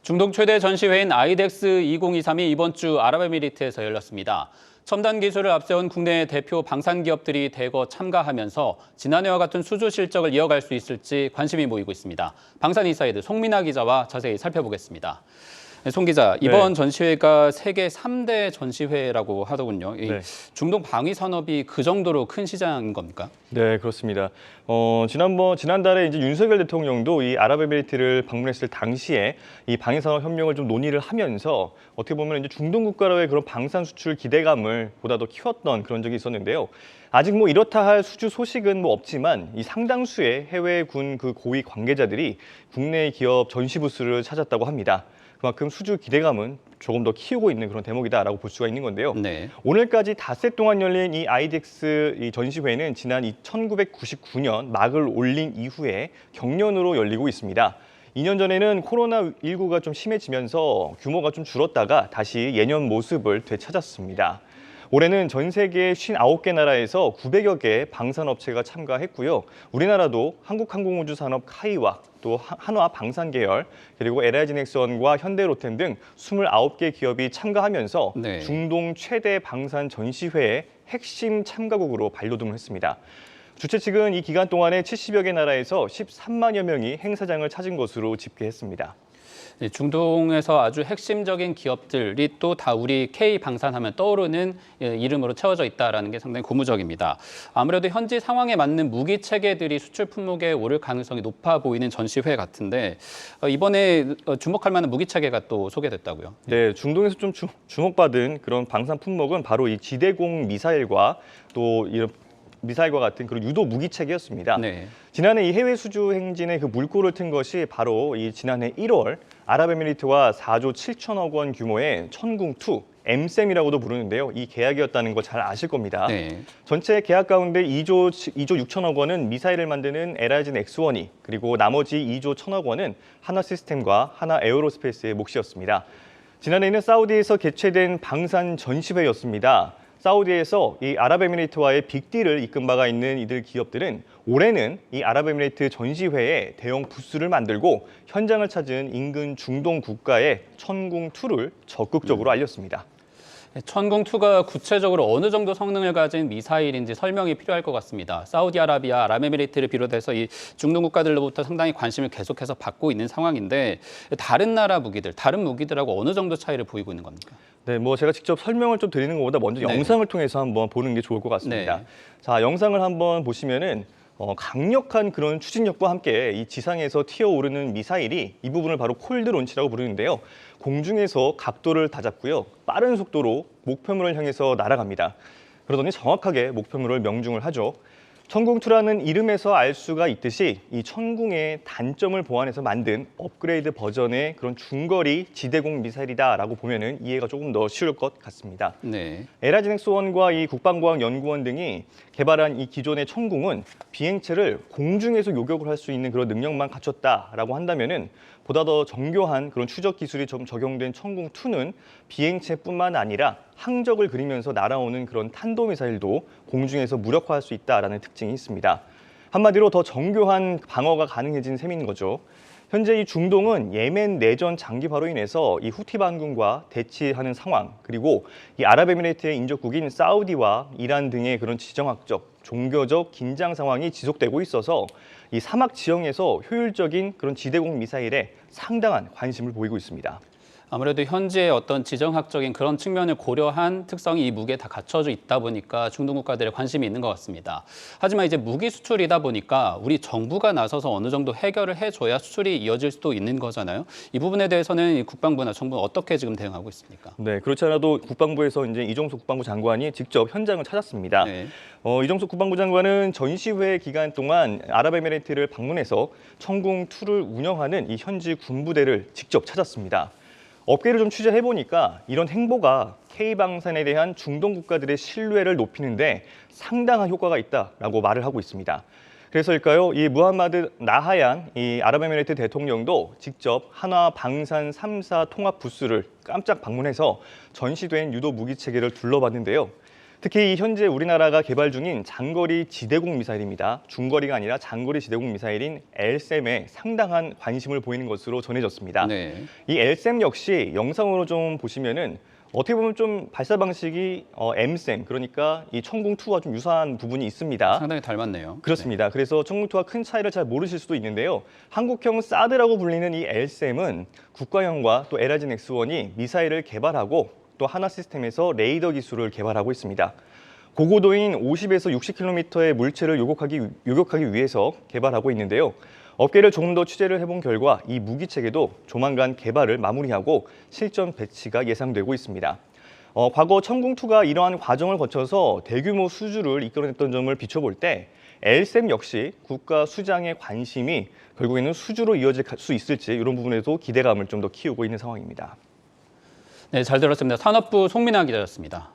중동 최대 전시회인 아이덱스 2023이 이번 주 아랍에미리트에서 열렸습니다. 첨단 기술을 앞세운 국내 대표 방산 기업들이 대거 참가하면서 지난해와 같은 수주 실적을 이어갈 수 있을지 관심이 모이고 있습니다. 방산인사이드 송민아 기자와 자세히 살펴보겠습니다. 송 기자, 이번 전시회가 세계 3대 전시회라고 하더군요. 중동 방위 산업이 그 정도로 큰 시장인 겁니까? 네, 그렇습니다. 지난달에 이제 윤석열 대통령도 이 아랍에미리트를 방문했을 당시에 이 방위산업 협력을 좀 논의를 하면서 어떻게 보면 이제 중동 국가로의 그런 방산 수출 기대감을 보다 더 키웠던 그런 적이 있었는데요. 아직 뭐 이렇다 할 수주 소식은 뭐 없지만 이 상당수의 해외군 그 고위 관계자들이 국내 기업 전시 부스를 찾았다고 합니다. 그만큼 수주 기대감은 조금 더 키우고 있는 그런 대목이다라고 볼 수가 있는 건데요. 네. 오늘까지 닷새 동안 열린 이 아이덱스 이 전시회는 지난 1999년 막을 올린 이후에 경년으로 열리고 있습니다. 2년 전에는 코로나19가 좀 심해지면서 규모가 좀 줄었다가 다시 예년 모습을 되찾았습니다. 올해는 전 세계 59개 나라에서 900여 개 방산업체가 참가했고요. 우리나라도 한국항공우주산업 카이와 또 한화 방산계열, 그리고 LI진엑스원과 현대로템 등 29개 기업이 참가하면서 네. 중동 최대 방산 전시회의 핵심 참가국으로 발돋움을 했습니다. 주최 측은 이 기간 동안에 70여 개 나라에서 13만여 명이 행사장을 찾은 것으로 집계했습니다. 중동에서 아주 핵심적인 기업들이 또 다 우리 K 방산하면 떠오르는 이름으로 채워져 있다는 게 상당히 고무적입니다. 아무래도 현지 상황에 맞는 무기 체계들이 수출 품목에 오를 가능성이 높아 보이는 전시회 같은데 이번에 주목할 만한 무기 체계가 또 소개됐다고요? 네, 중동에서 좀 주목받은 그런 방산 품목은 바로 이 지대공 미사일과 또 이런 미사일과 같은 그런 유도 무기 체계였습니다. 네. 지난해 이 해외 수주 행진의 그 물꼬를 튼 것이 바로 이 지난해 1월 아랍에미리트와 4조 7천억 원 규모의 천궁2 엠셈이라고도 부르는데요. 이 계약이었다는 거 잘 아실 겁니다. 네. 전체 계약 가운데 2조 6천억 원은 미사일을 만드는 LI진엑스원이, 그리고 나머지 2조 1천억 원은 하나 시스템과 하나 에어로스페이스의 몫이었습니다. 지난해에는 사우디에서 개최된 방산 전시회였습니다. 사우디에서 이 아랍에미리트와의 빅딜을 이끈 바가 있는 이들 기업들은 올해는 이 아랍에미리트 전시회에 대형 부스를 만들고 현장을 찾은 인근 중동 국가에 천궁2를 적극적으로 알렸습니다. 천궁2가 구체적으로 어느 정도 성능을 가진 미사일인지 설명이 필요할 것 같습니다. 사우디아라비아, 아랍에미리트를 비롯해서 이 중동 국가들로부터 상당히 관심을 계속해서 받고 있는 상황인데 다른 나라 무기들, 다른 무기들하고 어느 정도 차이를 보이고 있는 겁니까? 네, 뭐 제가 직접 설명을 좀 드리는 것보다 먼저 영상을 통해서 한번 보는 게 좋을 것 같습니다. 네. 자, 영상을 한번 보시면은 강력한 그런 추진력과 함께 이 지상에서 튀어오르는 미사일이 이 부분을 바로 콜드 론치라고 부르는데요. 공중에서 각도를 다잡고요. 빠른 속도로 목표물을 향해서 날아갑니다. 그러더니 정확하게 목표물을 명중을 하죠. 천궁2라는 이름에서 알 수가 있듯이 이 천궁의 단점을 보완해서 만든 업그레이드 버전의 그런 중거리 지대공 미사일이다라고 보면은 이해가 조금 더 쉬울 것 같습니다. 네. LI진엑스원과 이 국방과학연구원 등이 개발한 이 기존의 천궁은 비행체를 공중에서 요격을 할 수 있는 그런 능력만 갖췄다라고 한다면은 보다 더 정교한 그런 추적 기술이 좀 적용된 천궁2는 비행체뿐만 아니라 항적을 그리면서 날아오는 그런 탄도미사일도 공중에서 무력화할 수 있다라는 특징이 있습니다. 한마디로 더 정교한 방어가 가능해진 셈인 거죠. 현재 이 중동은 예멘 내전 장기화로 인해서 이 후티 반군과 대치하는 상황, 그리고 이 아랍에미레이트의 인접국인 사우디와 이란 등의 그런 지정학적, 종교적 긴장 상황이 지속되고 있어서 이 사막 지형에서 효율적인 그런 지대공 미사일에 상당한 관심을 보이고 있습니다. 아무래도 현지의 어떤 지정학적인 그런 측면을 고려한 특성이 이 무기에 다 갖춰져 있다 보니까 중동 국가들의 관심이 있는 것 같습니다. 하지만 이제 무기 수출이다 보니까 우리 정부가 나서서 어느 정도 해결을 해줘야 수출이 이어질 수도 있는 거잖아요. 이 부분에 대해서는 국방부나 정부는 어떻게 지금 대응하고 있습니까? 네, 그렇지 않아도 국방부에서 이제 이종석 국방부 장관이 직접 현장을 찾았습니다. 네. 이종석 국방부 장관은 전시회 기간 동안 아랍에미레이트를 방문해서 천궁2를 운영하는 이 현지 군부대를 직접 찾았습니다. 업계를 좀 취재해보니까 이런 행보가 K방산에 대한 중동 국가들의 신뢰를 높이는데 상당한 효과가 있다라고 말을 하고 있습니다. 그래서일까요? 이 무함마드 나하얀 이 아랍에미레이트 대통령도 직접 한화 방산 3사 통합 부스를 깜짝 방문해서 전시된 유도 무기 체계를 둘러봤는데요. 특히 현재 우리나라가 개발 중인 장거리 지대공 미사일입니다. 중거리가 아니라 장거리 지대공 미사일인 LSAM에 상당한 관심을 보이는 것으로 전해졌습니다. 네. 이 LSAM 역시 영상으로 좀 보시면은 어떻게 보면 좀 발사 방식이 MSAM, 그러니까 이 천궁2와 좀 유사한 부분이 있습니다. 상당히 닮았네요. 그렇습니다. 그래서 천궁2와 큰 차이를 잘 모르실 수도 있는데요. 한국형 사드라고 불리는 이 LSAM은 국가형과 또 LRG X1이 미사일을 개발하고 또 하나 시스템에서 레이더 기술을 개발하고 있습니다. 고고도인 50에서 60km의 물체를 요격하기 위해서 개발하고 있는데요. 업계를 조금 더 취재를 해본 결과 이 무기체계도 조만간 개발을 마무리하고 실전 배치가 예상되고 있습니다. 과거 천궁2가 이러한 과정을 거쳐서 대규모 수주를 이끌어냈던 점을 비춰볼 때 LSAM 역시 국가 수장의 관심이 결국에는 수주로 이어질 수 있을지 이런 부분에도 기대감을 좀 더 키우고 있는 상황입니다. 네, 잘 들었습니다. 산업부 송민아 기자였습니다.